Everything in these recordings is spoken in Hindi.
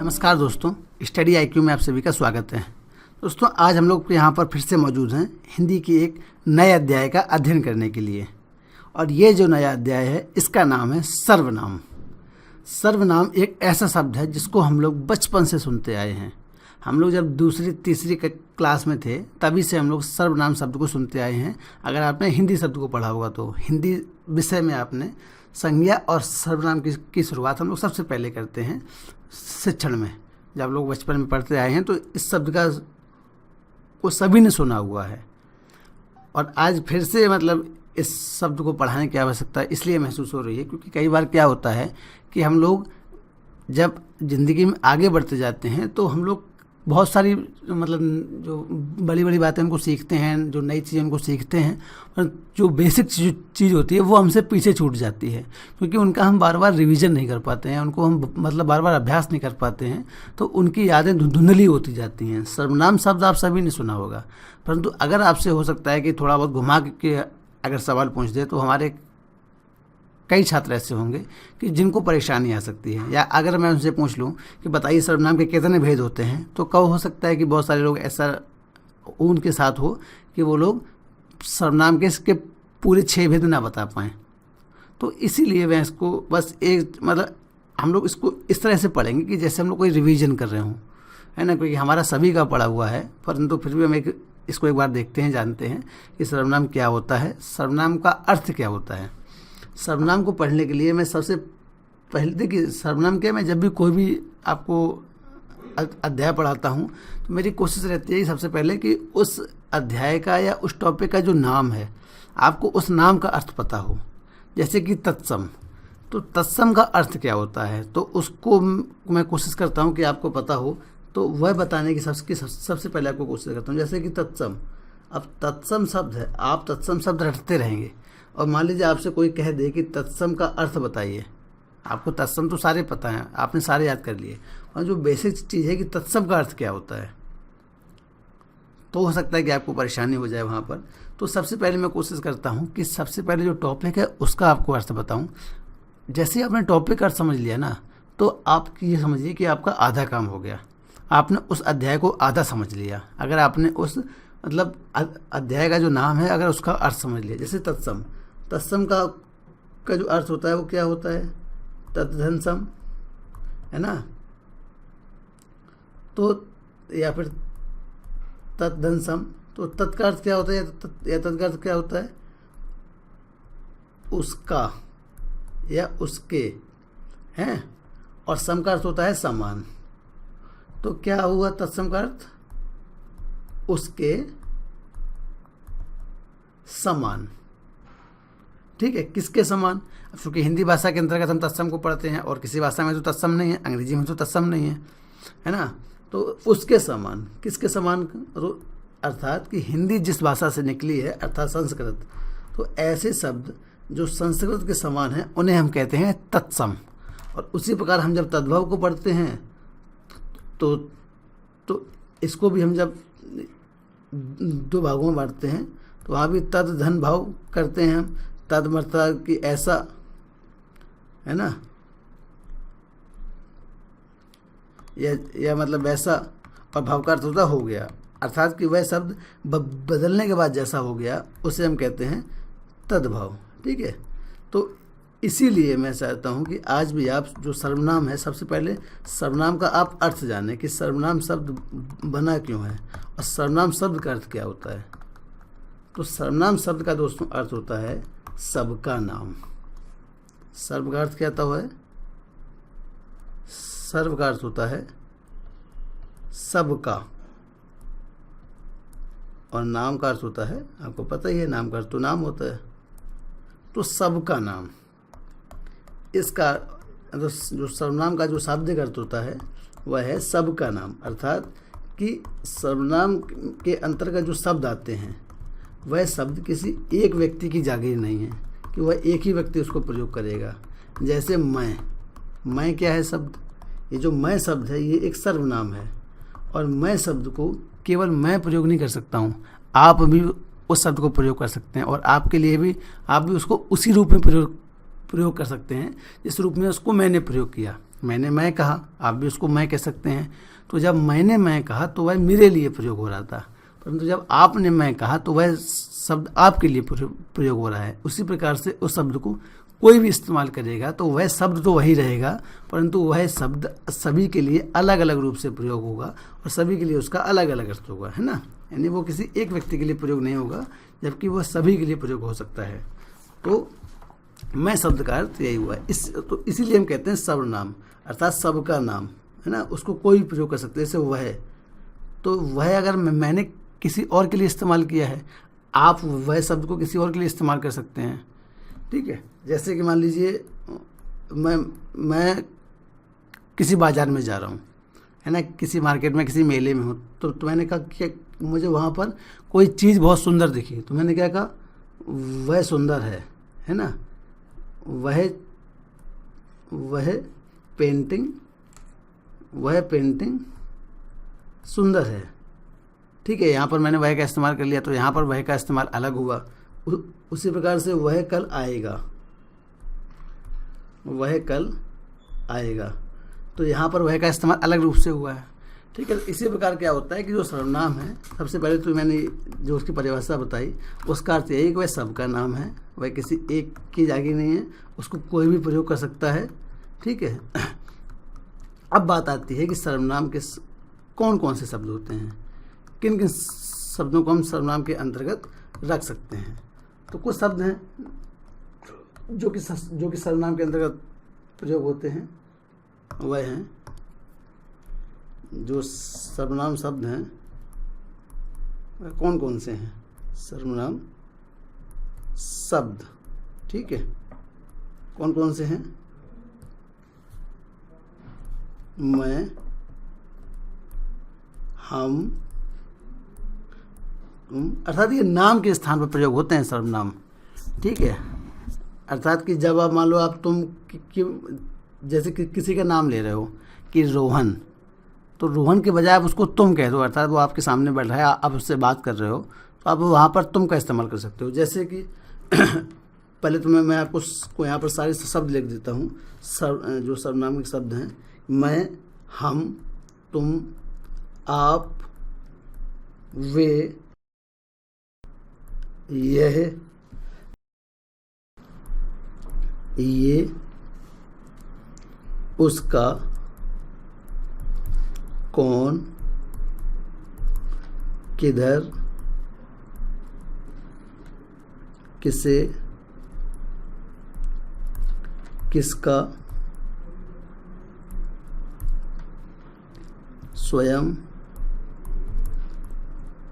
नमस्कार दोस्तों, स्टडी IQ में आप सभी का स्वागत है। दोस्तों, आज हम लोग यहाँ पर फिर से मौजूद हैं हिंदी की एक नए अध्याय का अध्ययन करने के लिए। और ये जो नया अध्याय है इसका नाम है सर्वनाम। सर्वनाम एक ऐसा शब्द है जिसको हम लोग बचपन से सुनते आए हैं। हम लोग जब दूसरी तीसरी क्लास में थे तभी से हम लोग सर्वनाम शब्द को सुनते आए हैं। अगर आपने हिंदी शब्द को पढ़ा होगा तो हिंदी विषय में आपने संज्ञा और सर्वनाम की शुरुआत हम लोग सबसे पहले करते हैं शिक्षण में। जब लोग बचपन में पढ़ते आए हैं तो इस शब्द को सभी ने सुना हुआ है। और आज फिर से इस शब्द को पढ़ाने की आवश्यकता इसलिए महसूस हो रही है क्योंकि कई बार क्या होता है कि हम लोग जब ज़िंदगी में आगे बढ़ते जाते हैं तो हम लोग बहुत सारी जो बड़ी बड़ी बातें उनको सीखते हैं, जो नई चीज़ें उनको सीखते हैं, और जो बेसिक चीज़ होती है वो हमसे पीछे छूट जाती है क्योंकि उनका हम बार बार रिवीजन नहीं कर पाते हैं, उनको हम बार बार अभ्यास नहीं कर पाते हैं, तो उनकी यादें धुंधली होती जाती हैं। सर्वनाम शब्द आप सभी ने सुना होगा, परंतु अगर आपसे हो सकता है कि थोड़ा बहुत घुमा के अगर सवाल पूछ दे तो हमारे कई छात्र ऐसे होंगे कि जिनको परेशानी आ सकती है। या अगर मैं उनसे पूछ लूं कि बताइए सर्वनाम के कितने भेद होते हैं, तो कब हो सकता है कि बहुत सारे लोग ऐसा उनके साथ हो कि वो लोग सर्वनाम के पूरे 6 भेद ना बता पाएँ। तो इसीलिए मैं इसको बस हम लोग इसको इस तरह से पढ़ेंगे कि जैसे हम लोग कोई रिवीजन कर रहे हों, है ना, क्योंकि हमारा सभी का पढ़ा हुआ है, परंतु फिर भी हम इसको एक बार देखते हैं, जानते हैं कि सर्वनाम क्या होता है, सर्वनाम का अर्थ क्या होता है। सर्वनाम को पढ़ने के लिए मैं सबसे पहले देखिए सर्वनाम क्या, मैं जब भी कोई भी आपको अध्याय पढ़ाता हूँ तो मेरी कोशिश रहती है कि सबसे पहले कि उस अध्याय का या उस टॉपिक का जो नाम है आपको उस नाम का अर्थ पता हो। जैसे कि तत्सम, तो तत्सम का अर्थ क्या होता है तो उसको मैं कोशिश करता हूँ कि आपको पता हो, तो वह बताने की सबसे पहले आपको कोशिश करता हूँ। जैसे कि तत्सम, अब तत्सम शब्द है, आप तत्सम शब्द रटते रहेंगे और मान लीजिए आपसे कोई कह दे कि तत्सम का अर्थ बताइए। आपको तत्सम तो सारे पता हैं, आपने सारे याद कर लिए, और जो बेसिक चीज़ है कि तत्सम का अर्थ क्या होता है, तो हो सकता है कि आपको परेशानी हो जाए वहाँ पर। तो सबसे पहले मैं कोशिश करता हूँ कि सबसे पहले जो टॉपिक है उसका आपको अर्थ बताऊँ। जैसे आपने टॉपिक अर्थ समझ लिया ना, तो आप ये समझिए कि आपका आधा काम हो गया, आपने उस अध्याय को आधा समझ लिया। अगर आपने उस अध्याय का जो नाम है अगर उसका अर्थ समझ लिया। जैसे तत्सम, तत्सम का जो अर्थ होता है वो क्या होता है, तद्धनसम, है ना, तो या फिर तद्धनसम, तो तत् का अर्थ क्या होता है या तत् का अर्थ क्या होता है, उसका या उसके, हैं, और सम का अर्थ होता है समान। तो क्या हुआ तत्सम का अर्थ, उसके समान। ठीक है, किसके समान, क्योंकि हिंदी भाषा के अंतर्गत हम तत्सम को पढ़ते हैं और किसी भाषा में तो तत्सम नहीं है, अंग्रेजी में तो तत्सम नहीं है ना, तो उसके समान, किसके समान, तो अर्थात कि हिंदी जिस भाषा से निकली है अर्थात संस्कृत, तो ऐसे शब्द जो संस्कृत के समान हैं उन्हें हम कहते हैं तत्सम। और उसी प्रकार हम जब तद्भव को पढ़ते हैं तो इसको भी हम जब 2 भागों में बांटते हैं तो वहाँ भी तद धन भाव करते हैं हम, तद मतलब कि ऐसा, है ना, या मतलब ऐसा, और भाव का अर्थ होता हो गया, अर्थात कि वह शब्द बदलने के बाद जैसा हो गया उसे हम कहते हैं तद्भाव। ठीक है, तो इसीलिए मैं चाहता हूँ कि आज भी आप जो सर्वनाम है, सबसे पहले सर्वनाम का आप अर्थ जानें कि सर्वनाम शब्द बना क्यों है और सर्वनाम शब्द का अर्थ क्या होता है। तो सर्वनाम शब्द का दोस्तों अर्थ होता है सबका नाम। सर्व का अर्थ क्या होता है, सर्व का अर्थ होता है सबका, और नाम का अर्थ होता है, आपको पता ही है नाम का अर्थ तो नाम होता है, तो सबका नाम। इसका जो सर्वनाम का जो शाब्दिक अर्थ होता है वह है सबका नाम, अर्थात कि सर्वनाम के अंतर्गत जो शब्द आते हैं वह शब्द किसी एक व्यक्ति की जागीर नहीं है कि वह एक ही व्यक्ति उसको प्रयोग करेगा। जैसे मैं क्या है शब्द, ये जो मैं शब्द है ये एक सर्वनाम है, और मैं शब्द को केवल मैं प्रयोग नहीं कर सकता हूँ, आप भी उस शब्द को प्रयोग कर सकते हैं, और आपके लिए भी आप भी उसको उसी रूप में प्रयोग कर सकते हैं जिस रूप में उसको मैंने प्रयोग किया। मैंने मैं कहा, आप भी उसको मैं कह सकते हैं। तो जब मैंने मैं कहा तो वह मेरे लिए प्रयोग हो रहा था, परंतु जब आपने मैं कहा तो वह शब्द आपके लिए प्रयोग हो रहा है। उसी प्रकार से उस शब्द को कोई भी इस्तेमाल करेगा तो वह शब्द तो वही रहेगा, परंतु वह शब्द सभी के लिए अलग अलग रूप से प्रयोग होगा और सभी के लिए उसका अलग अलग अर्थ होगा, है ना। यानी वो किसी एक व्यक्ति के लिए प्रयोग नहीं होगा, जबकि वह सभी के लिए प्रयोग हो सकता है। तो मैं शब्द का अर्थ यही हुआ तो इसीलिए हम कहते हैं सर्वनाम, अर्थात सबका नाम, है ना। उसको कोई भी प्रयोग कर सकते हैं। जैसे वह, तो वह अगर मैंने किसी और के लिए इस्तेमाल किया है, आप वह शब्द को किसी और के लिए इस्तेमाल कर सकते हैं, ठीक है। जैसे कि मान लीजिए मैं किसी बाजार में जा रहा हूँ, है ना, किसी मार्केट में, किसी मेले में हूँ, तो मैंने कहा कि मुझे वहाँ पर कोई चीज़ बहुत सुंदर दिखी, तो मैंने क्या कहा, वह सुंदर है ना। वह पेंटिंग सुंदर है, ठीक है। यहाँ पर मैंने वह का इस्तेमाल कर लिया, तो यहाँ पर वह का इस्तेमाल अलग हुआ। उसी प्रकार से वह कल आएगा, तो यहाँ पर वह का इस्तेमाल अलग रूप से हुआ है, ठीक है। इसी प्रकार क्या होता है कि जो सर्वनाम है, सबसे पहले तो मैंने जो उसकी परिभाषा बताई, उसका अर्थ यही कि वह सबका नाम है, वह किसी एक की जागी नहीं है, उसको कोई भी प्रयोग कर सकता है, ठीक है। अब बात आती है कि सर्वनाम के कौन कौन से शब्द होते हैं, किन किन शब्दों को हम सर्वनाम के अंतर्गत रख सकते हैं। तो कुछ शब्द हैं जो कि सर्वनाम के अंतर्गत प्रयोग होते हैं। वह हैं जो सर्वनाम शब्द हैं, वह कौन कौन से हैं, सर्वनाम शब्द, ठीक है। कौन कौन से हैं, मैं, हम, तुम, अर्थात ये नाम के स्थान पर प्रयोग होते हैं सर्वनाम, ठीक है। अर्थात कि जब आप मान लो आप तुम जैसे कि किसी का नाम ले रहे हो कि रोहन, तो रोहन के बजाय आप उसको तुम कह दो, अर्थात वो आपके सामने बैठ रहा है, आप उससे बात कर रहे हो, तो आप वहाँ पर तुम का इस्तेमाल कर सकते हो। जैसे कि पहले तो मैं आपको यहाँ पर सारे शब्द लिख देता हूँ, जो सर्वनाम के शब्द हैं। मैं, हम, तुम, आप, वे, यह, ये, उसका, कौन, किधर, किसे, किसका, स्वयं,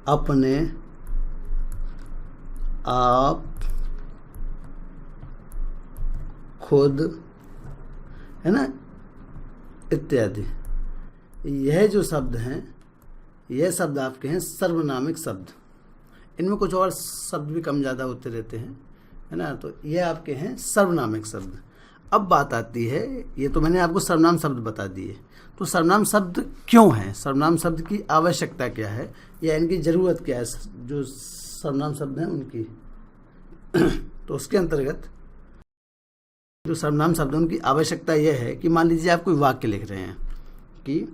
अपने, आप, खुद, है ना, इत्यादि। यह जो शब्द हैं, यह शब्द आपके हैं सर्वनामिक शब्द। इनमें कुछ और शब्द भी कम ज़्यादा होते रहते हैं, है ना। तो यह आपके हैं सर्वनामिक शब्द। अब बात आती है, ये तो मैंने आपको सर्वनाम शब्द बता दिए, तो सर्वनाम शब्द क्यों हैं, सर्वनाम शब्द की आवश्यकता क्या है या इनकी ज़रूरत क्या है, जो सर्वनाम शब्द हैं उनकी। तो उसके अंतर्गत जो सर्वनाम शब्द हैं उनकी आवश्यकता यह है कि मान लीजिए आप कोई वाक्य लिख रहे हैं कि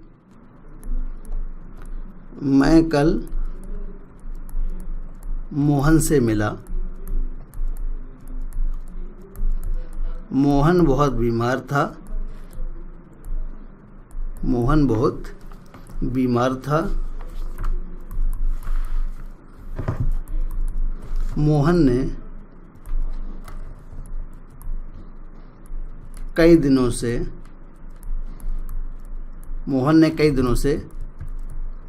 मैं कल मोहन से मिला, मोहन बहुत बीमार था, मोहन बहुत बीमार था, मोहन ने कई दिनों से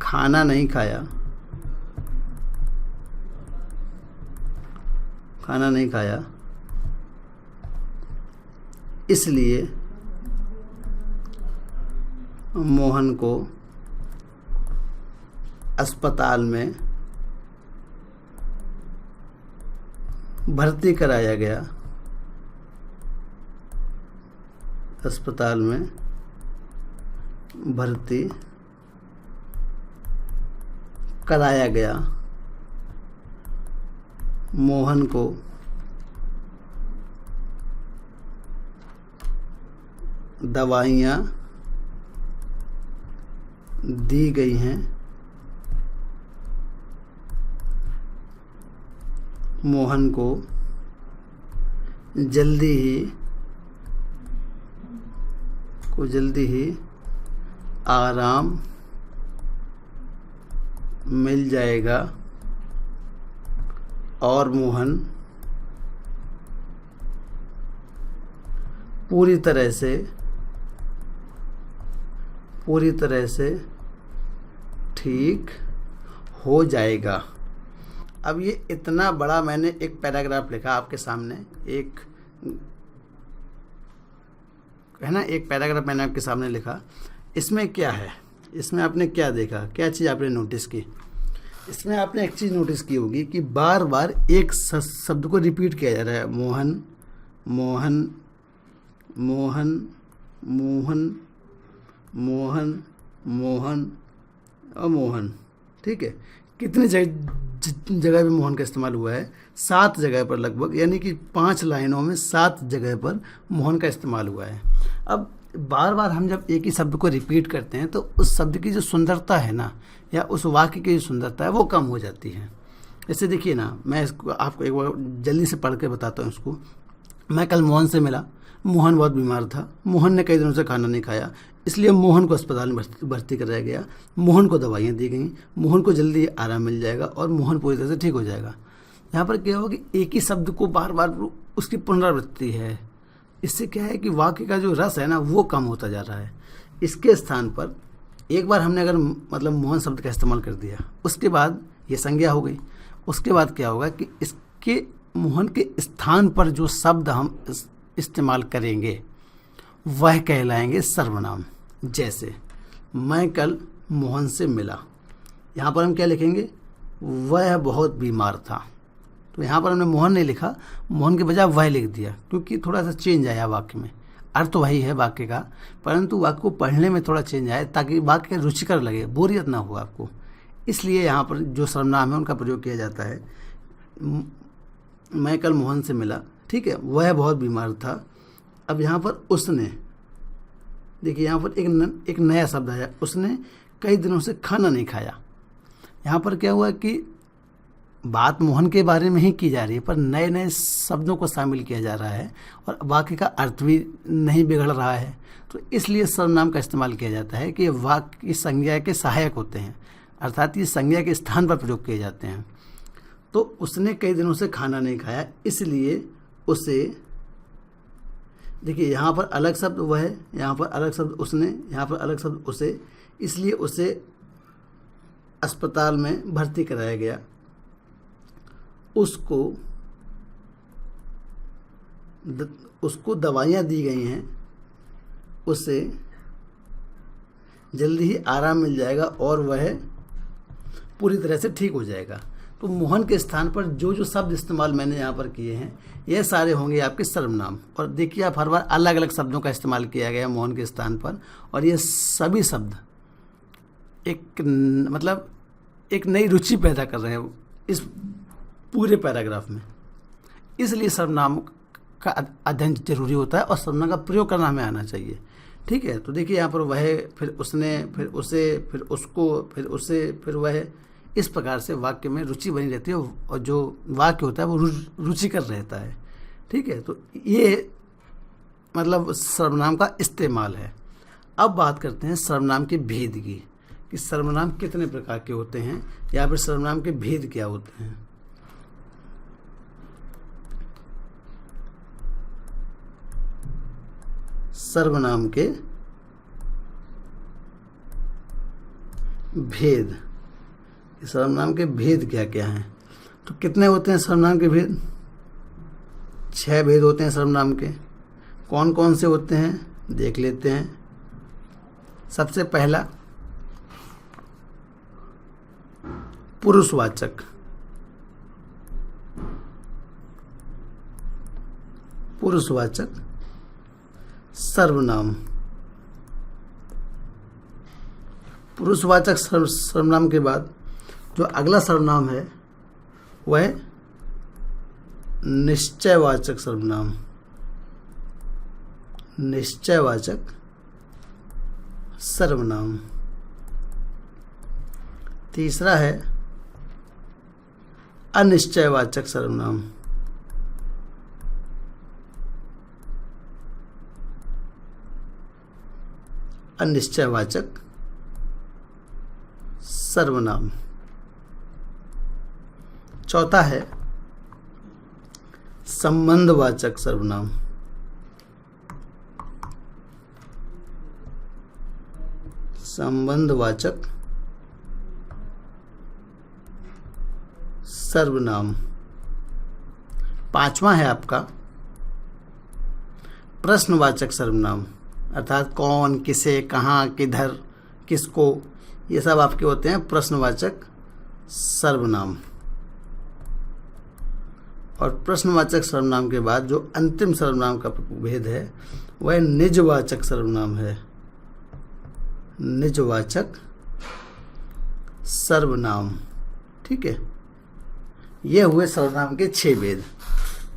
खाना नहीं खाया, इसलिए मोहन को अस्पताल में भर्ती कराया गया। अस्पताल में भर्ती कराया गया। मोहन को दवाइयाँ दी गई हैं मोहन को जल्दी ही आराम मिल जाएगा और मोहन पूरी तरह से ठीक हो जाएगा। अब ये इतना बड़ा मैंने एक पैराग्राफ लिखा आपके सामने, एक है ना, एक पैराग्राफ मैंने आपके सामने लिखा। इसमें क्या है, इसमें आपने क्या देखा, क्या चीज़ आपने नोटिस की? इसमें आपने एक चीज़ नोटिस की होगी कि बार बार एक शब्द को रिपीट किया जा रहा है, मोहन मोहन मोहन मोहन मोहन मोहन और मोहन। ठीक है, कितनी जगह पे मोहन का इस्तेमाल हुआ है? 7 जगह पर लगभग, यानी कि 5 लाइनों में 7 जगह पर मोहन का इस्तेमाल हुआ है। अब बार बार हम जब एक ही शब्द को रिपीट करते हैं तो उस शब्द की जो सुंदरता है ना, या उस वाक्य की जो सुंदरता है वो कम हो जाती है। जैसे देखिए ना, मैं इसको आपको एक बार जल्दी से पढ़ के बताता हूँ इसको। मैं कल मोहन से मिला, मोहन बहुत बीमार था, मोहन ने कई दिनों से खाना नहीं खाया, इसलिए मोहन को अस्पताल में भर्ती कराया गया। मोहन को दवाइयाँ दी गई, मोहन को जल्दी आराम मिल जाएगा और मोहन पूरी तरह से ठीक हो जाएगा। यहाँ पर क्या होगा कि एक ही शब्द को बार बार उसकी पुनरावृत्ति है। इससे क्या है कि वाक्य का जो रस है ना वो कम होता जा रहा है। इसके स्थान पर एक बार हमने अगर मतलब मोहन शब्द का इस्तेमाल कर दिया, उसके बाद ये संज्ञा हो गई। उसके बाद क्या होगा कि इसके मोहन के स्थान पर जो शब्द हम इस्तेमाल करेंगे वह कहलाएंगे सर्वनाम। जैसे मैं कल मोहन से मिला, यहाँ पर हम क्या लिखेंगे? वह बहुत बीमार था। तो यहाँ पर हमने मोहन नहीं लिखा, मोहन के बजाय वह लिख दिया, क्योंकि थोड़ा सा चेंज आया वाक्य में। अर्थ तो वही है वाक्य का, परंतु वाक्य को पढ़ने में थोड़ा चेंज आए ताकि वाक्य रुचिकर लगे, बोरियत ना हो आपको। इसलिए यहाँ पर जो सर्वनाम है उनका प्रयोग किया जाता है। मैं कल मोहन से मिला, ठीक है, वह बहुत बीमार था। अब यहाँ पर उसने, देखिए यहाँ पर एक नया शब्द आया, उसने कई दिनों से खाना नहीं खाया। यहाँ पर क्या हुआ कि बात मोहन के बारे में ही की जा रही है, पर नए नए शब्दों को शामिल किया जा रहा है और वाक्य का अर्थ भी नहीं बिगड़ रहा है। तो इसलिए सर्वनाम का इस्तेमाल किया जाता है कि वाक्य की संज्ञा के सहायक होते हैं, अर्थात ये संज्ञा के स्थान पर प्रयोग किए जाते हैं। तो उसने कई दिनों से खाना नहीं खाया, इसलिए उसे, देखिए यहाँ पर अलग शब्द वह है, यहाँ पर अलग शब्द उसने, यहाँ पर अलग शब्द उसे, इसलिए उसे अस्पताल में भर्ती कराया गया। उसको दवाइयाँ दी गई हैं, उसे जल्दी ही आराम मिल जाएगा और वह पूरी तरह से ठीक हो जाएगा। तो मोहन के स्थान पर जो जो शब्द इस्तेमाल मैंने यहाँ पर किए हैं ये सारे होंगे आपके सर्वनाम। और देखिए आप हर बार अलग अलग शब्दों का इस्तेमाल किया गया मोहन के स्थान पर, और ये सभी शब्द एक नई रुचि पैदा कर रहे हैं इस पूरे पैराग्राफ में। इसलिए सर्वनाम का अध्ययन जरूरी होता है और सर्वनाम का प्रयोग करना हमें आना चाहिए। ठीक है, तो देखिए यहाँ पर वह, फिर उसने, फिर उसे, फिर उसको, फिर उसे, फिर वह, इस प्रकार से वाक्य में रुचि बनी रहती है और जो वाक्य होता है वो रुचिकर रहता है। ठीक है, तो ये मतलब सर्वनाम का इस्तेमाल है। अब बात करते हैं सर्वनाम के भेद की, कि सर्वनाम कितने प्रकार के होते हैं या फिर सर्वनाम के भेद क्या होते हैं। सर्वनाम के भेद, सर्वनाम के भेद क्या क्या हैं? तो कितने होते हैं सर्वनाम के भेद? 6 भेद होते हैं सर्वनाम के। कौन कौन से होते हैं देख लेते हैं। सबसे पहला पुरुषवाचक। पुरुषवाचक सर्वनाम। पुरुषवाचक सर्वनाम के बाद जो अगला सर्वनाम है वह निश्चयवाचक सर्वनाम। निश्चयवाचक सर्वनाम। तीसरा है अनिश्चयवाचक सर्वनाम। अनिश्चयवाचक सर्वनाम। चौथा है संबंधवाचक सर्वनाम। संबंधवाचक सर्वनाम। पांचवा है आपका प्रश्नवाचक सर्वनाम, अर्थात कौन, किसे, कहाँ, किधर, किसको, ये सब आपके होते हैं प्रश्नवाचक सर्वनाम। और प्रश्नवाचक सर्वनाम के बाद जो अंतिम सर्वनाम का भेद है वह निजवाचक सर्वनाम है। निजवाचक सर्वनाम। ठीक है, ये हुए सर्वनाम के 6 भेद।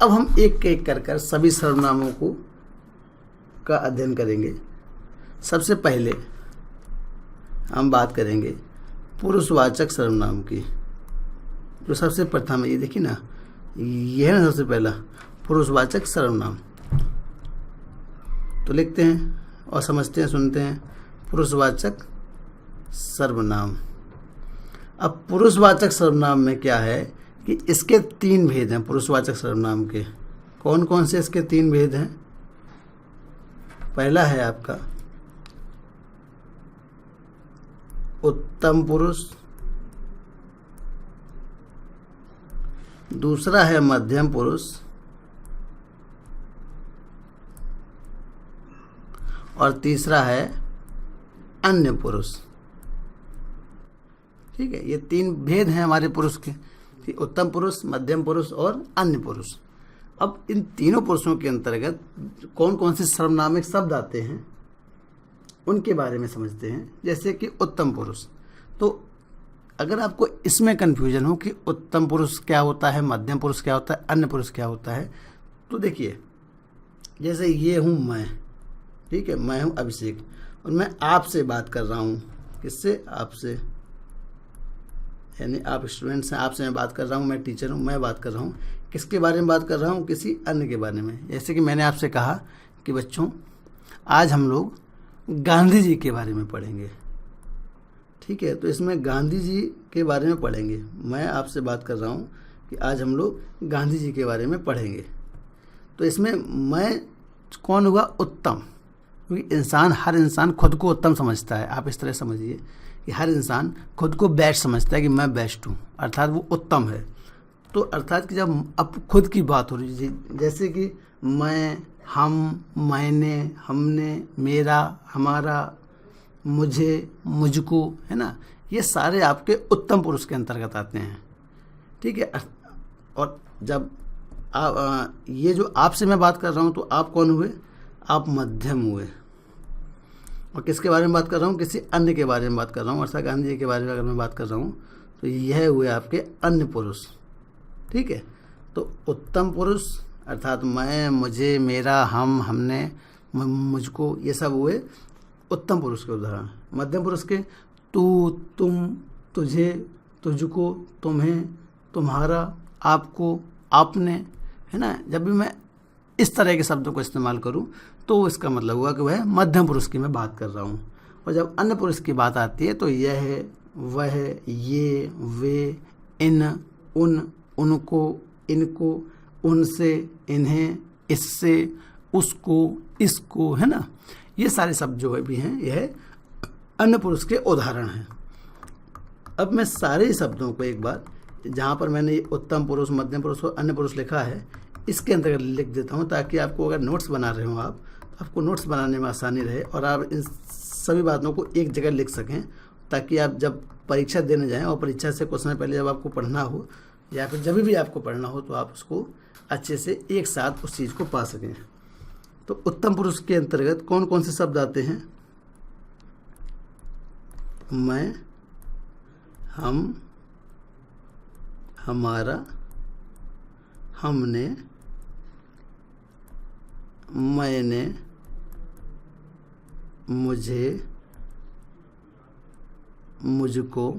अब हम एक एक कर सभी सर्वनामों को का अध्ययन करेंगे। सबसे पहले हम बात करेंगे पुरुषवाचक सर्वनाम की, जो सबसे प्रथम है। ये देखिए ना, यह है ना सबसे पहला पुरुषवाचक सर्वनाम। तो लिखते हैं और समझते हैं, सुनते हैं। पुरुषवाचक सर्वनाम। अब पुरुषवाचक सर्वनाम में क्या है कि इसके 3 भेद हैं। पुरुषवाचक सर्वनाम के कौन कौन से इसके 3 भेद हैं? पहला है आपका उत्तम पुरुष, दूसरा है मध्यम पुरुष, और तीसरा है अन्य पुरुष। ठीक है, ये 3 भेद हैं हमारे पुरुष के, उत्तम पुरुष, मध्यम पुरुष और अन्य पुरुष। अब इन तीनों पुरुषों के अंतर्गत कौन कौन से सर्वनामिक शब्द आते हैं उनके बारे में समझते हैं। जैसे कि उत्तम पुरुष, तो अगर आपको इसमें कन्फ्यूजन हो कि उत्तम पुरुष क्या होता है, मध्यम पुरुष क्या होता है, अन्य पुरुष क्या होता है, तो देखिए, जैसे ये हूँ मैं, ठीक है, मैं हूँ अभिषेक और मैं आपसे बात कर रहा हूँ। किससे? आपसे, यानी आप स्टूडेंट्स हैं, आपसे मैं बात कर रहा हूँ, मैं टीचर हूँ, मैं बात कर रहा हूँ। किसके बारे में बात कर रहा हूँ? किसी अन्य के बारे में। जैसे कि मैंने आपसे कहा कि बच्चों आज हम लोग गांधी जी के बारे में पढ़ेंगे। ठीक है, तो इसमें गांधी जी के बारे में पढ़ेंगे। मैं आपसे बात कर रहा हूँ कि आज हम लोग गांधी जी के बारे में पढ़ेंगे। तो इसमें मैं कौन हुआ? उत्तम, क्योंकि हर इंसान खुद को उत्तम समझता है। आप इस तरह समझिए कि हर इंसान खुद को बेस्ट समझता है कि मैं बेस्ट हूँ, अर्थात वो उत्तम है। तो अर्थात कि जब अब खुद की बात हो रही है, जैसे कि मैं, हम, मैंने, हमने, मेरा, हमारा, मुझे, मुझको, है ना, ये सारे आपके उत्तम पुरुष के अंतर्गत आते हैं। ठीक है, और जब ये जो आपसे मैं बात कर रहा हूँ, तो आप कौन हुए? आप मध्यम हुए। और किसके बारे में बात कर रहा हूँ? किसी अन्य के बारे में बात कर रहा हूँ। अर्थात गांधी जी के बारे में अगर मैं बात कर रहा हूँ तो यह हुए आपके अन्य पुरुष। ठीक है, तो उत्तम पुरुष अर्थात मैं, मुझे, मेरा, हम, हमने, मुझको, ये सब हुए उत्तम पुरुष के उदाहरण। मध्यम पुरुष के तू, तुम, तुझे, तुझको, तुम्हें, तुम्हारा, आपको, आपने, है ना। जब भी मैं इस तरह के शब्दों को इस्तेमाल करूं तो इसका मतलब हुआ कि वह मध्यम पुरुष की मैं बात कर रहा हूं। और जब अन्य पुरुष की बात आती है तो यह, वह, ये, वे, इन, उन, उनको, इनको, उनसे, इन्हें, इससे, उसको, इसको, है ना, ये सारे शब्द जो भी हैं यह अन्य पुरुष के उदाहरण हैं। अब मैं सारे शब्दों को एक बार, जहाँ पर मैंने उत्तम पुरुष, मध्यम पुरुष और अन्य पुरुष लिखा है, इसके अंतर्गत लिख देता हूँ, ताकि आपको अगर नोट्स बना रहे हो आप, आपको नोट्स बनाने में आसानी रहे और आप इन सभी बातों को एक जगह लिख सकें, ताकि आप जब परीक्षा देने जाएं और परीक्षा से कुछ समय पहले जब आपको पढ़ना हो या फिर जब भी आपको पढ़ना हो तो आप उसको अच्छे से एक साथ उस चीज़ को पा सकें। तो उत्तम पुरुष के अंतर्गत कौन कौन से शब्द आते हैं? मैं, हम, हमारा, हमने, मैंने, मुझे, मुझको,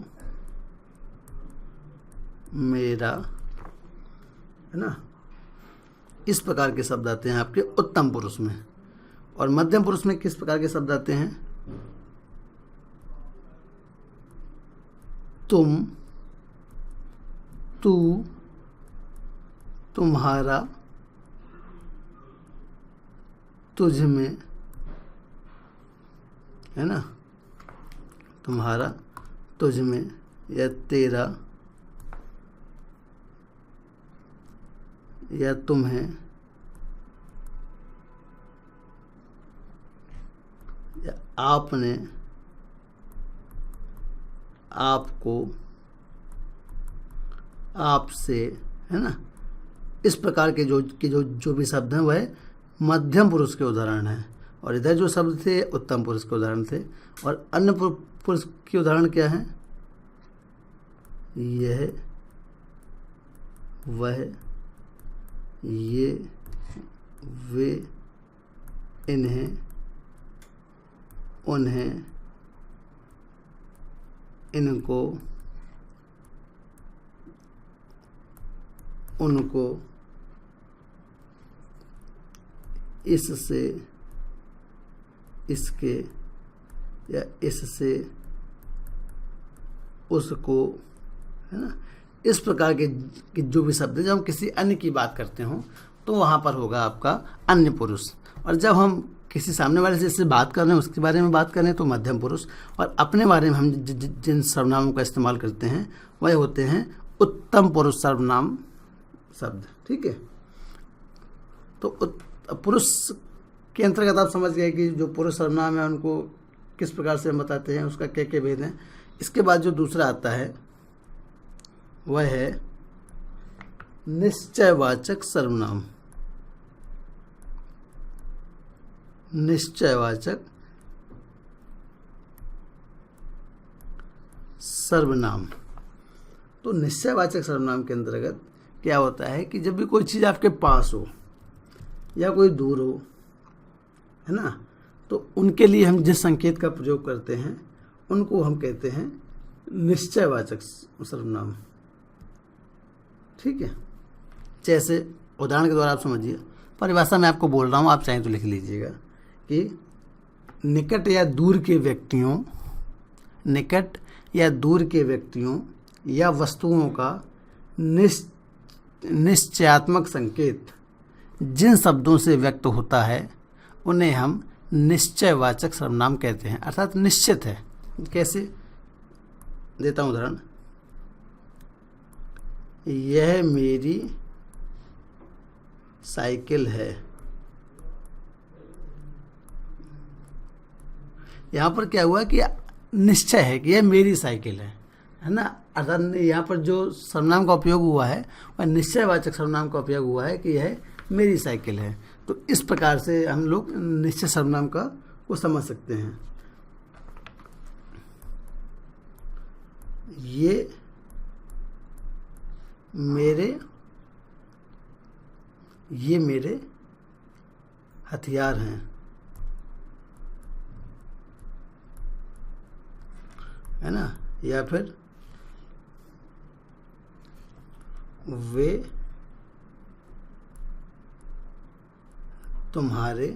मेरा, है ना। इस प्रकार के शब्द आते हैं आपके उत्तम पुरुष में। और मध्यम पुरुष में किस प्रकार के शब्द आते हैं? तुम, तू, तुम्हारा, तुझ में, है ना, तुम्हारा, तुझ में, या तेरा, या तुम्हें, या आपने, आपको, आपसे, है ना। इस प्रकार के जो भी शब्द हैं वह मध्यम पुरुष के उदाहरण हैं। और इधर जो शब्द थे उत्तम पुरुष के उदाहरण थे। और अन्य पुरुष के उदाहरण क्या हैं? यह, वह, ये, वे, इन्हें, उन्हें, इनको, उनको, इससे, इसके, या इससे, उसको, है ना। इस प्रकार के जो भी शब्द है, जब हम किसी अन्य की बात करते हो तो वहाँ पर होगा आपका अन्य पुरुष। और जब हम किसी सामने वाले से इससे बात कर रहे हैं, उसके बारे में बात कर रहे हैं, तो मध्यम पुरुष। और अपने बारे में हम जिन सर्वनामों का इस्तेमाल करते हैं वह होते हैं उत्तम पुरुष सर्वनाम शब्द। ठीक है। तो पुरुष के अंतर्गत आप समझ गए कि जो पुरुष सर्वनाम है उनको किस प्रकार से हम बताते हैं, उसका क्या क्या भेद है। इसके बाद जो दूसरा आता है वह है निश्चयवाचक सर्वनाम। निश्चयवाचक सर्वनाम। तो निश्चयवाचक सर्वनाम के अंतर्गत क्या होता है कि जब भी कोई चीज़ आपके पास हो या कोई दूर हो, है ना, तो उनके लिए हम जिस संकेत का प्रयोग करते हैं उनको हम कहते हैं निश्चयवाचक सर्वनाम। ठीक है। जैसे उदाहरण के द्वारा आप समझिए, परिभाषा मैं आपको बोल रहा हूँ, आप चाहें तो लिख लीजिएगा कि निकट या दूर के व्यक्तियों, निकट या दूर के व्यक्तियों या वस्तुओं का निश्चयात्मक संकेत जिन शब्दों से व्यक्त होता है उन्हें हम निश्चयवाचक सर्वनाम कहते हैं, अर्थात निश्चित है। कैसे? देता हूँ उदाहरण। यह मेरी साइकिल है। यहाँ पर क्या हुआ कि निश्चय है कि यह मेरी साइकिल है ना। अर्थात यहाँ पर जो सर्वनाम का उपयोग हुआ है वह निश्चयवाचक सर्वनाम का उपयोग हुआ है कि यह मेरी साइकिल है। तो इस प्रकार से हम लोग निश्चय सर्वनाम का को समझ सकते हैं। ये मेरे हथियार हैं, है ना। या फिर वे तुम्हारे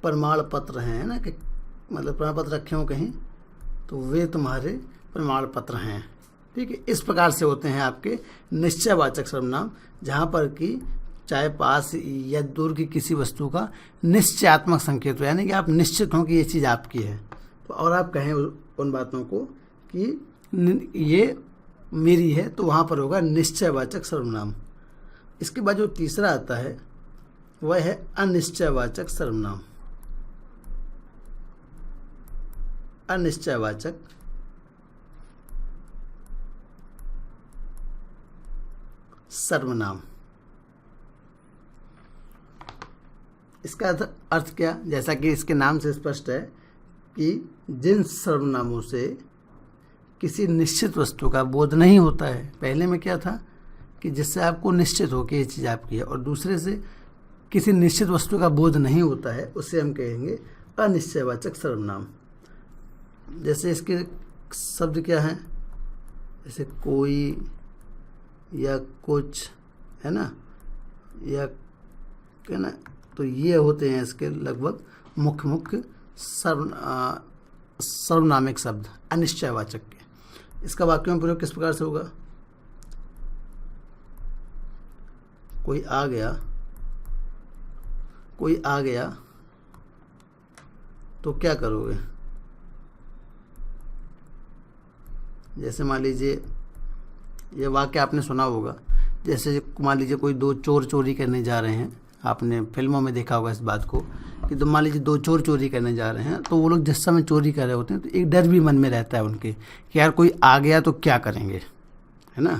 प्रमाण पत्र हैं ना, कि मतलब प्रमाण पत्र रखे हो कहीं तो वे तुम्हारे प्रमाण पत्र हैं। ठीक है। इस प्रकार से होते हैं आपके निश्चयवाचक सर्वनाम, जहाँ पर कि चाहे पास या दूर की किसी वस्तु का निश्चयात्मक संकेत हो, यानी कि आप निश्चित हो कि ये चीज़ आपकी है। तो और आप कहें उन बातों को कि ये मेरी है, तो वहाँ पर होगा निश्चयवाचक सर्वनाम। इसके बाद जो तीसरा आता है वह है अनिश्चयवाचक सर्वनाम। अनिश्चयवाचक सर्वनाम। इसका अर्थ क्या? जैसा कि इसके नाम से स्पष्ट है कि जिन सर्वनामों से किसी निश्चित वस्तु का बोध नहीं होता है। पहले में क्या था कि जिससे आपको निश्चित हो कि ये चीज़ आपकी है, और दूसरे से किसी निश्चित वस्तु का बोध नहीं होता है उसे हम कहेंगे अनिश्चयवाचक सर्वनाम। जैसे इसके शब्द क्या हैं, जैसे कोई या कुछ, है ना, या है ना, तो ये होते हैं इसके लगभग मुख्य सर्वनामिक शब्द अनिश्चयवाचक के। इसका वाक्यों में प्रयोग किस प्रकार से होगा? कोई आ गया तो क्या करोगे? जैसे मान लीजिए, ये वाक्य आपने सुना होगा, जैसे मान लीजिए कोई दो चोर चोरी करने जा रहे हैं, आपने फिल्मों में देखा होगा इस बात को, कि तो मान लीजिए दो चोर चोरी करने जा रहे हैं, तो वो लोग जिस समय चोरी कर रहे होते हैं तो एक डर भी मन में रहता है उनके कि यार कोई आ गया तो क्या करेंगे, है ना,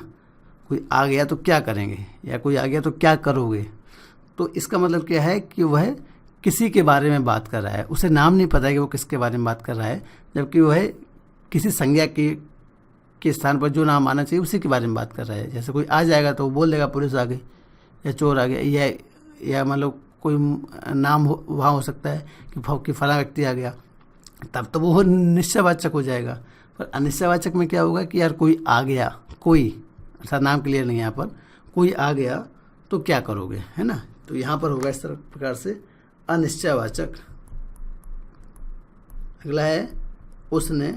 कोई आ गया तो क्या करेंगे, या कोई आ गया तो क्या करोगे। तो इसका मतलब क्या है कि वह किसी के बारे में बात कर रहा है, उसे नाम नहीं पता है कि वो किसके बारे में बात कर रहा है, जबकि वह किसी संज्ञा के स्थान पर जो नाम आना चाहिए उसी के बारे में बात कर रहा है। जैसे कोई आ जाएगा तो वो बोल देगा पुलिस आ गई या चोर आ गया, या मतलब कोई नाम वहाँ हो सकता है कि फला व्यक्ति आ गया, तब तो वो निश्चयवाचक हो जाएगा। पर अनिश्चयवाचक में क्या होगा कि यार कोई आ गया, कोई अर्थात नाम क्लियर नहीं है यहाँ पर, कोई आ गया तो क्या करोगे, है ना। तो यहाँ पर होगा इस तरह प्रकार से अनिश्चयवाचक। अगला है उसने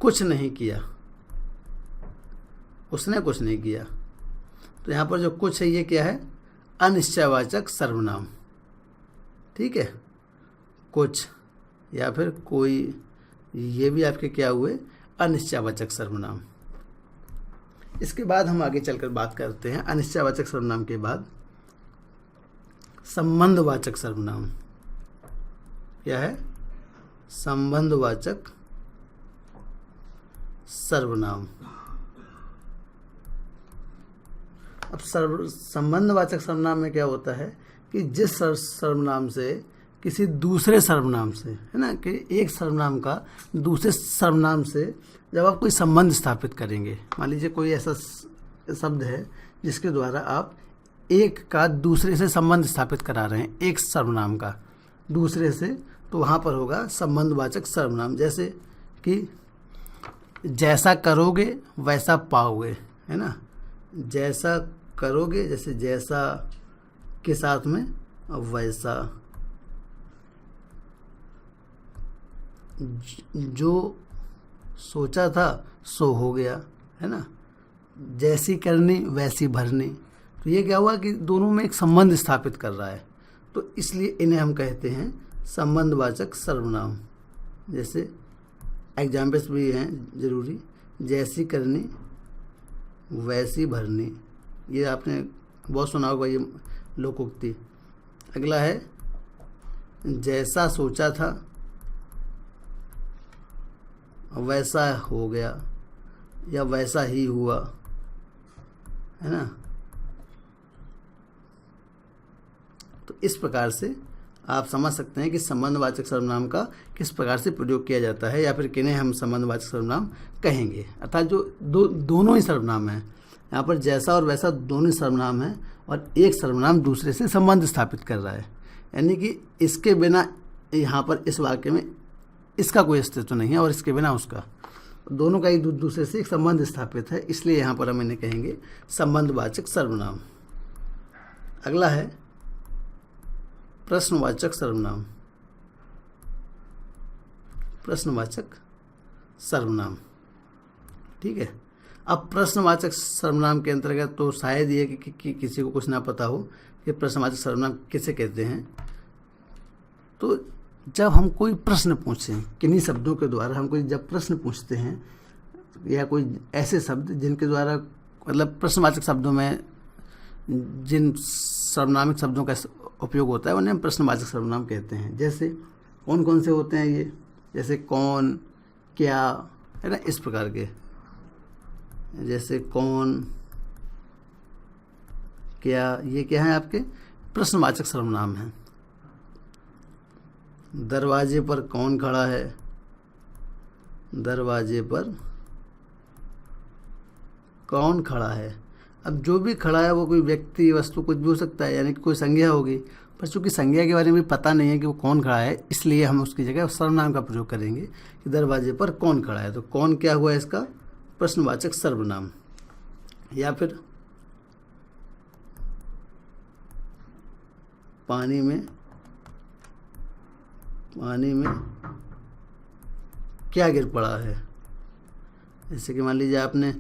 कुछ नहीं किया, उसने कुछ नहीं किया। तो यहाँ पर जो कुछ है ये क्या है? अनिश्चयवाचक सर्वनाम। ठीक है, कुछ या फिर कोई, ये भी आपके क्या हुए? अनिश्चयवाचक सर्वनाम। इसके बाद हम आगे चलकर बात करते हैं अनिश्चयवाचक सर्वनाम के बाद संबंधवाचक सर्वनाम। क्या है? संबंधवाचक सर्वनाम। अब संबंधवाचक सर्वनाम में क्या होता है कि जिस सर्वनाम से किसी दूसरे सर्वनाम से, है ना, कि एक सर्वनाम का दूसरे सर्वनाम से जब आप कोई संबंध स्थापित करेंगे, मान लीजिए कोई ऐसा शब्द है जिसके द्वारा आप एक का दूसरे से संबंध स्थापित करा रहे हैं, एक सर्वनाम का दूसरे से, तो वहाँ पर होगा संबंधवाचक सर्वनाम। जैसे कि जैसा करोगे वैसा पाओगे, है ना, जैसा करोगे, जैसे जैसा के साथ में वैसा, जो सोचा था सो हो गया, है ना, जैसी करनी वैसी भरनी। तो ये क्या हुआ कि दोनों में एक संबंध स्थापित कर रहा है, तो इसलिए इन्हें हम कहते हैं संबंधवाचक सर्वनाम। जैसे एग्जाम्पल्स भी हैं जरूरी, जैसी करनी वैसी भरनी, ये आपने बहुत सुना होगा, ये लोकोक्ति। अगला है जैसा सोचा था वैसा हो गया या वैसा ही हुआ, है ना। तो इस प्रकार से आप समझ सकते हैं कि संबंधवाचक सर्वनाम का किस प्रकार से प्रयोग किया जाता है, या फिर किन्हें हम संबंधवाचक सर्वनाम कहेंगे। अर्थात जो दोनों ही सर्वनाम हैं, यहाँ पर जैसा और वैसा दोनों सर्वनाम हैं, और एक सर्वनाम दूसरे से संबंध स्थापित कर रहा है, यानी कि इसके बिना यहाँ पर इस वाक्य में इसका कोई अस्तित्व नहीं है और इसके बिना उसका, दोनों का एक दूसरे से एक संबंध स्थापित है, इसलिए यहाँ पर हम इन्हें कहेंगे संबंधवाचक सर्वनाम। अगला है प्रश्नवाचक सर्वनाम। प्रश्नवाचक सर्वनाम, ठीक है। अब प्रश्नवाचक सर्वनाम के अंतर्गत तो शायद ये कि किसी को कुछ ना पता हो कि प्रश्नवाचक सर्वनाम किसे कहते हैं। तो जब हम कोई प्रश्न पूछें, किन्हीं शब्दों के द्वारा हम कोई जब प्रश्न पूछते हैं, या कोई ऐसे शब्द जिनके द्वारा, मतलब प्रश्नवाचक शब्दों में जिन सर्वनामिक शब्दों का उपयोग होता है उन्हें हम प्रश्नवाचक सर्वनाम कहते हैं। जैसे कौन कौन से होते हैं ये? जैसे कौन, क्या, है ना, इस प्रकार के। जैसे कौन, क्या, ये क्या है? आपके प्रश्नवाचक सर्वनाम हैं। दरवाजे पर कौन खड़ा है? दरवाजे पर कौन खड़ा है? अब जो भी खड़ा है वो कोई व्यक्ति, वस्तु, कुछ भी हो सकता है, यानी कि कोई संज्ञा होगी। पर चूंकि संज्ञा के बारे में पता नहीं है कि वो कौन खड़ा है, इसलिए हम उसकी जगह सर्वनाम का प्रयोग करेंगे कि दरवाजे पर कौन खड़ा है। तो कौन क्या हुआ इसका प्रश्नवाचक सर्वनाम। या फिर पानी में क्या गिर पड़ा है। जैसे कि मान लीजिए आपने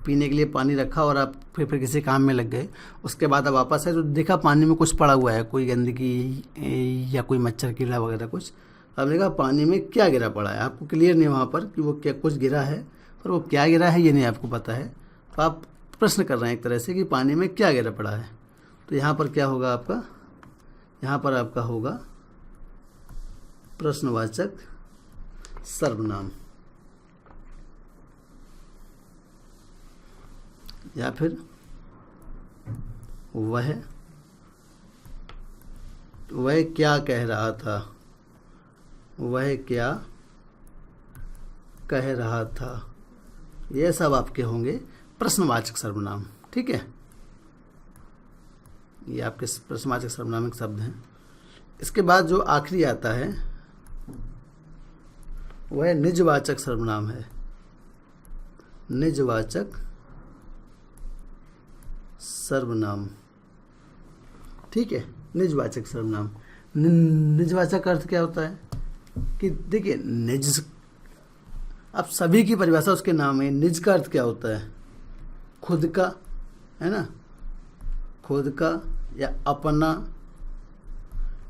पीने के लिए पानी रखा और आप फिर किसी काम में लग गए, उसके बाद अब वापस आए तो देखा पानी में कुछ पड़ा हुआ है, कोई गंदगी या कोई मच्छर कीड़ा वगैरह कुछ। आपने कहा पानी में क्या गिरा पड़ा है, आपको क्लियर नहीं वहाँ पर कि वो क्या कुछ गिरा है, पर वो क्या गिरा है ये नहीं आपको पता है। तो आप प्रश्न कर रहे हैं एक तरह से कि पानी में क्या गिरा पड़ा है। तो यहाँ पर क्या होगा आपका, यहाँ पर आपका होगा प्रश्नवाचक सर्वनाम। या फिर वह क्या कह रहा था, वह क्या कह रहा था, ये सब आपके होंगे प्रश्नवाचक सर्वनाम। ठीक है, ये आपके प्रश्नवाचक सर्वनाम के शब्द हैं। इसके बाद जो आखिरी आता है वह निजवाचक सर्वनाम है। निजवाचक सर्वनाम, ठीक है, निजवाचक सर्वनाम। निजवाचक का अर्थ क्या होता है कि देखिए निज, अब सभी की परिभाषा उसके नाम है। निज का अर्थ क्या होता है, खुद का, है ना, खुद का या अपना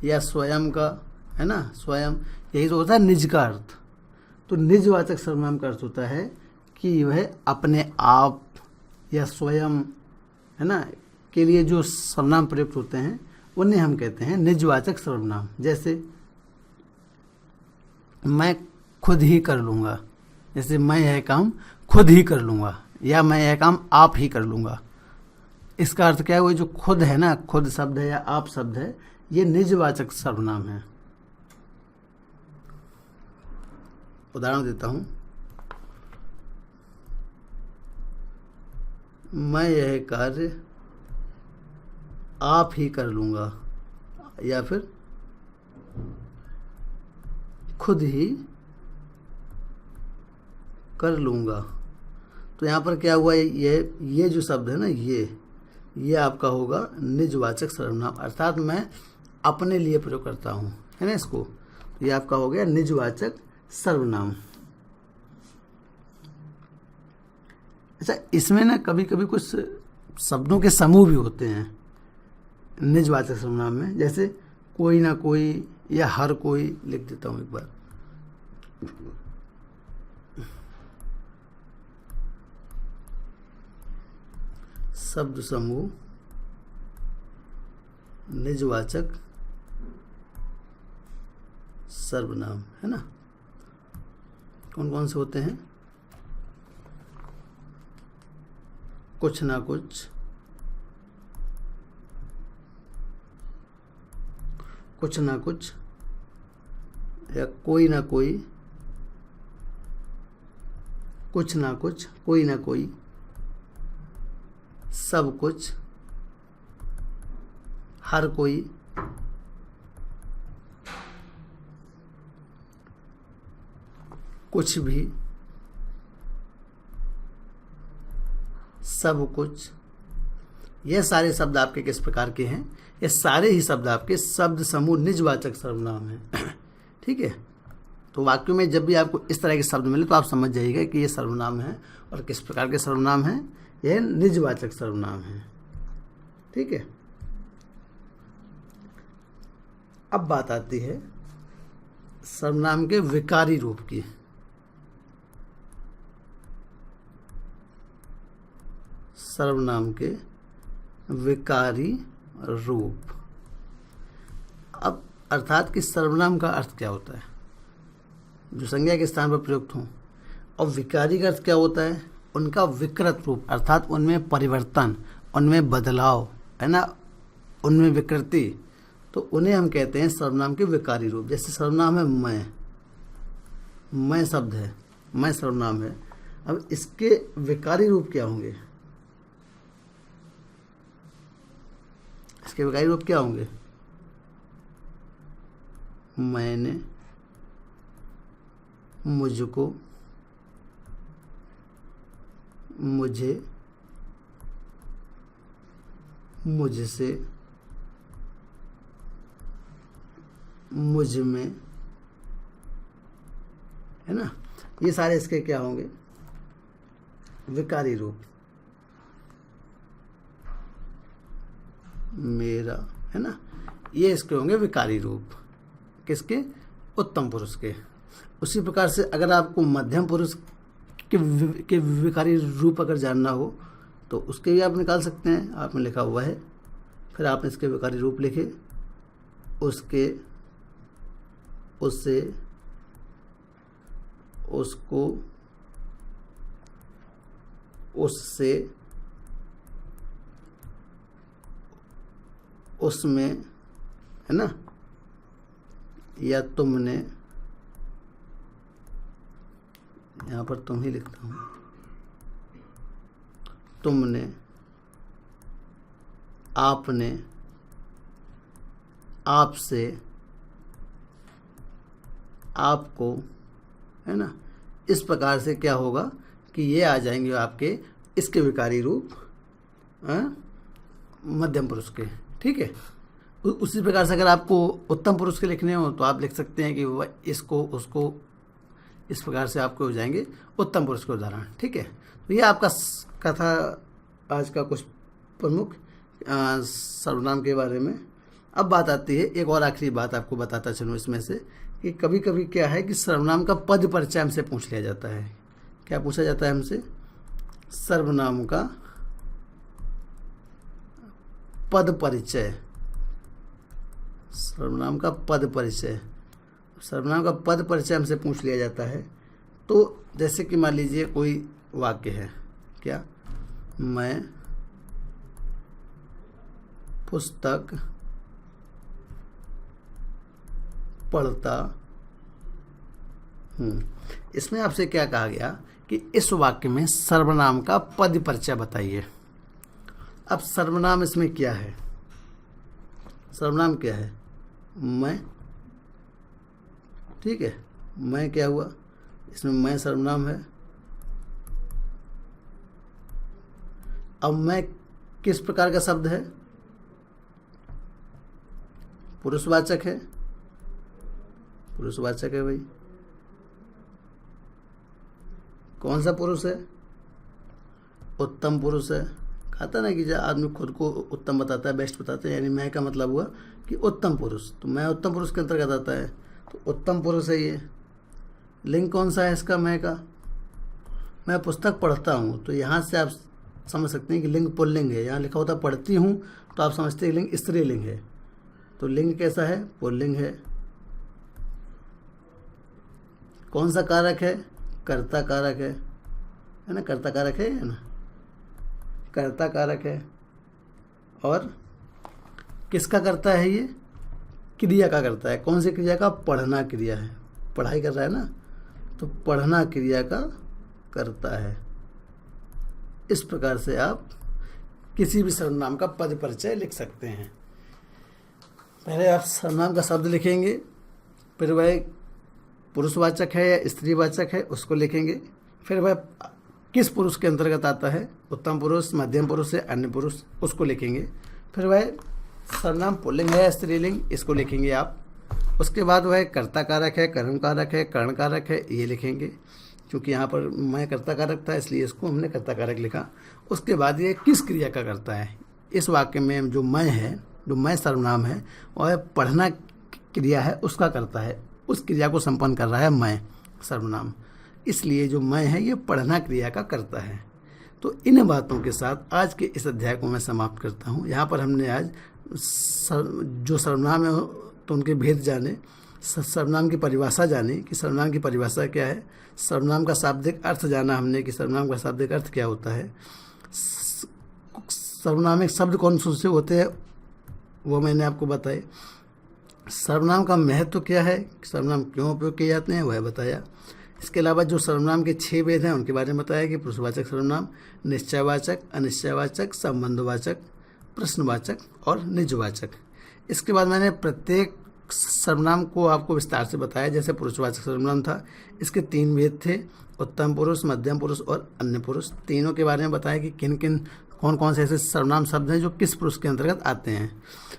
या स्वयं का, है ना, स्वयं, यही तो होता है निज का अर्थ। तो निजवाचक सर्वनाम का अर्थ होता है कि वह अपने आप या स्वयं, है ना, के लिए जो सर्वनाम प्रयुक्त होते हैं उन्हें हम कहते हैं निजवाचक सर्वनाम। जैसे मैं खुद ही कर लूँगा, जैसे मैं यह काम खुद ही कर लूँगा, या मैं यह काम आप ही कर लूँगा। इसका अर्थ क्या है, वो जो खुद है ना, खुद शब्द है या आप शब्द है, ये निजवाचक सर्वनाम है। उदाहरण देता हूँ, मैं यह कार्य आप ही कर लूँगा, या फिर खुद ही कर लूँगा। तो यहाँ पर क्या हुआ, ये जो शब्द है ना, ये आपका होगा निजवाचक सर्वनाम, अर्थात मैं अपने लिए प्रयोग करता हूँ, है ना इसको। ये आपका हो गया निजवाचक सर्वनाम। अच्छा, इसमें ना कभी कभी कुछ शब्दों के समूह भी होते हैं निजवाचक सर्वनाम में, जैसे कोई ना कोई या हर कोई। लिख देता हूँ एक बार, शब्द समूह निजवाचक सर्वनाम, है ना। कौन कौन से होते हैं, कुछ ना कुछ, कुछ ना कुछ, या कोई ना कोई, कुछ ना कुछ, कोई ना कोई, सब कुछ, हर कोई, कुछ भी, सब कुछ। ये सारे शब्द आपके किस प्रकार के हैं, ये सारे ही शब्द आपके शब्द समूह निजवाचक सर्वनाम हैं। ठीक है, तो वाक्यों में जब भी आपको इस तरह के शब्द मिले तो आप समझ जाइएगा कि ये सर्वनाम है, और किस प्रकार के सर्वनाम हैं, यह निजवाचक सर्वनाम है। ठीक है, अब बात आती है सर्वनाम के विकारी रूप की। सर्वनाम के विकारी रूप, अब अर्थात कि सर्वनाम का अर्थ क्या होता है, जो संज्ञा के स्थान पर प्रयुक्त हों, और विकारी का अर्थ क्या होता है, उनका विकृत रूप, अर्थात उनमें परिवर्तन, उनमें बदलाव, है ना, उनमें विकृति। तो उन्हें हम कहते हैं सर्वनाम के विकारी रूप। जैसे सर्वनाम है मैं शब्द है, मैं सर्वनाम है। अब इसके विकारी रूप क्या होंगे, इसके विकारी रूप क्या होंगे? मैंने, मुझको, मुझे, मुझसे, मुझ में, है ना। ये सारे इसके क्या होंगे? विकारी रूप। मेरा, है ना, ये इसके होंगे विकारी रूप। किसके? उत्तम पुरुष के। उसी प्रकार से अगर आपको मध्यम पुरुष के विकारी रूप अगर जानना हो तो उसके भी आप निकाल सकते हैं। आपने लिखा हुआ है, फिर आपने इसके विकारी रूप लिखे, उसके, उससे, उसको, उससे, उसमें, है ना, या तुमने, यहाँ पर तुम ही लिखता हूँ, तुमने, आपने, आपसे, आपको, है ना। इस प्रकार से क्या होगा कि ये आ जाएंगे आपके इसके विकारी रूप मध्यम पुरुष के। ठीक है। उसी प्रकार से अगर आपको उत्तम पुरुष के लिखने हो तो आप लिख सकते हैं कि वह इसको, उसको, इस प्रकार से आपको हो जाएंगे उत्तम पुरुष के उदाहरण। ठीक है। तो ये आपका कथा आज का कुछ प्रमुख सर्वनाम के बारे में। अब बात आती है, एक और आखिरी बात आपको बताता चलूँ इसमें से, कि कभी कभी क्या है कि सर्वनाम का पद परिचय हमसे पूछ लिया जाता है। क्या पूछा जाता है हमसे? सर्वनाम का पद परिचय। सर्वनाम का पद परिचय, सर्वनाम का पद परिचय हमसे पूछ लिया जाता है। तो जैसे कि मान लीजिए कोई वाक्य है, क्या? मैं पुस्तक पढ़ता हूँ। इसमें आपसे क्या कहा गया कि इस वाक्य में सर्वनाम का पद परिचय बताइए। अब सर्वनाम इसमें क्या है? सर्वनाम क्या है? मैं। ठीक है। मैं क्या हुआ? इसमें मैं सर्वनाम है। अब मैं किस प्रकार का शब्द है? पुरुषवाचक है। पुरुषवाचक है भाई। कौन सा पुरुष है? उत्तम पुरुष है। कहता ना कि जब आदमी खुद को उत्तम बताता है, बेस्ट बताता है, यानी मैं का मतलब हुआ कि उत्तम पुरुष। तो मैं उत्तम पुरुष के अंतर्गत आता है, तो उत्तम पुरुष है ये। लिंग कौन सा है इसका? मैं का। मैं पुस्तक पढ़ता हूँ, तो यहाँ से आप समझ सकते हैं कि लिंग पुल्लिंग है। यहाँ लिखा होता पढ़ती हूँ तो आप समझते हैं लिंग स्त्रीलिंग है। तो लिंग कैसा है? पुल्लिंग है। कौन सा कारक है? कर्ता कारक है ना। कर्ता कारक है ना, कर्ता कारक है। और किसका करता है ये? क्रिया का करता है। कौन सी क्रिया का? पढ़ना क्रिया है। पढ़ाई कर रहा है ना, तो पढ़ना क्रिया का करता है। इस प्रकार से आप किसी भी सर्वनाम का पद परिचय लिख सकते हैं। पहले आप सर्वनाम का शब्द लिखेंगे, फिर वह पुरुषवाचक है या स्त्रीवाचक है उसको लिखेंगे, फिर वह किस पुरुष के अंतर्गत आता है, उत्तम पुरुष, मध्यम पुरुष है, अन्य पुरुष, उसको लिखेंगे। फिर वह सर्वनाम पुल्लिंग है या स्त्रीलिंग, इसको लिखेंगे आप। उसके बाद वह कर्ता कारक है, कर्म कारक है, कर्ण कारक है, ये लिखेंगे। क्योंकि यहाँ पर मैं कर्ता कारक था इसलिए इसको हमने कर्ता कारक लिखा। उसके बाद ये किस क्रिया का करता है। इस वाक्य में जो मैं है, जो मैं सर्वनाम है, वह पढ़ना क्रिया है उसका करता है। उस क्रिया को संपन्न कर रहा है मैं सर्वनाम, इसलिए जो मैं है ये पढ़ना क्रिया का करता है। तो इन बातों के साथ आज के इस अध्याय को मैं समाप्त करता हूँ। यहाँ पर हमने आज जो सर्वनाम है तो उनके भेद जाने, सर्वनाम की परिभाषा जानी कि सर्वनाम की परिभाषा क्या है, सर्वनाम का शाब्दिक अर्थ जाना हमने कि सर्वनाम का शाब्दिक अर्थ क्या होता है, सर्वनामिक शब्द कौन से होते हैं वो मैंने आपको बताए, सर्वनाम का महत्व क्या है, सर्वनाम क्यों उपयोग किए जाते हैं वह बताया। इसके अलावा जो सर्वनाम के 6 भेद हैं उनके बारे में बताया कि पुरुषवाचक सर्वनाम, निश्चयवाचक, अनिश्चयवाचक, संबंधवाचक, प्रश्नवाचक और निजवाचक। इसके बाद मैंने प्रत्येक सर्वनाम को आपको विस्तार से बताया। जैसे पुरुषवाचक सर्वनाम था, इसके 3 भेद थे, उत्तम पुरुष, मध्यम पुरुष और अन्य पुरुष। तीनों के बारे में बताया कि किन किन कौन कौन से ऐसे सर्वनाम शब्द हैं जो किस पुरुष के अंतर्गत आते हैं।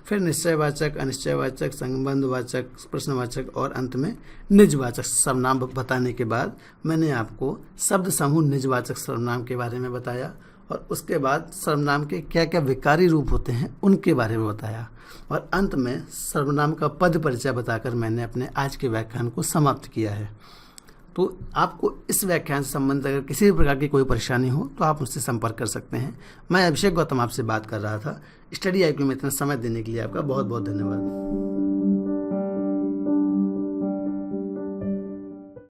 फिर निश्चयवाचक, अनिश्चयवाचक, संबंधवाचक, प्रश्नवाचक और अंत में निजवाचक सर्वनाम बताने के बाद मैंने आपको शब्द समूह निजवाचक सर्वनाम के बारे में बताया और उसके बाद सर्वनाम के क्या क्या विकारी रूप होते हैं उनके बारे में बताया और अंत में सर्वनाम का पद परिचय बताकर मैंने अपने आज के व्याख्यान को समाप्त किया है। तो आपको इस व्याख्यान से संबंधित अगर किसी भी प्रकार की कोई परेशानी हो तो आप मुझसे संपर्क कर सकते हैं। मैं अभिषेक गौतम आपसे बात कर रहा था। स्टडी IQ में इतना समय देने के लिए आपका बहुत बहुत धन्यवाद।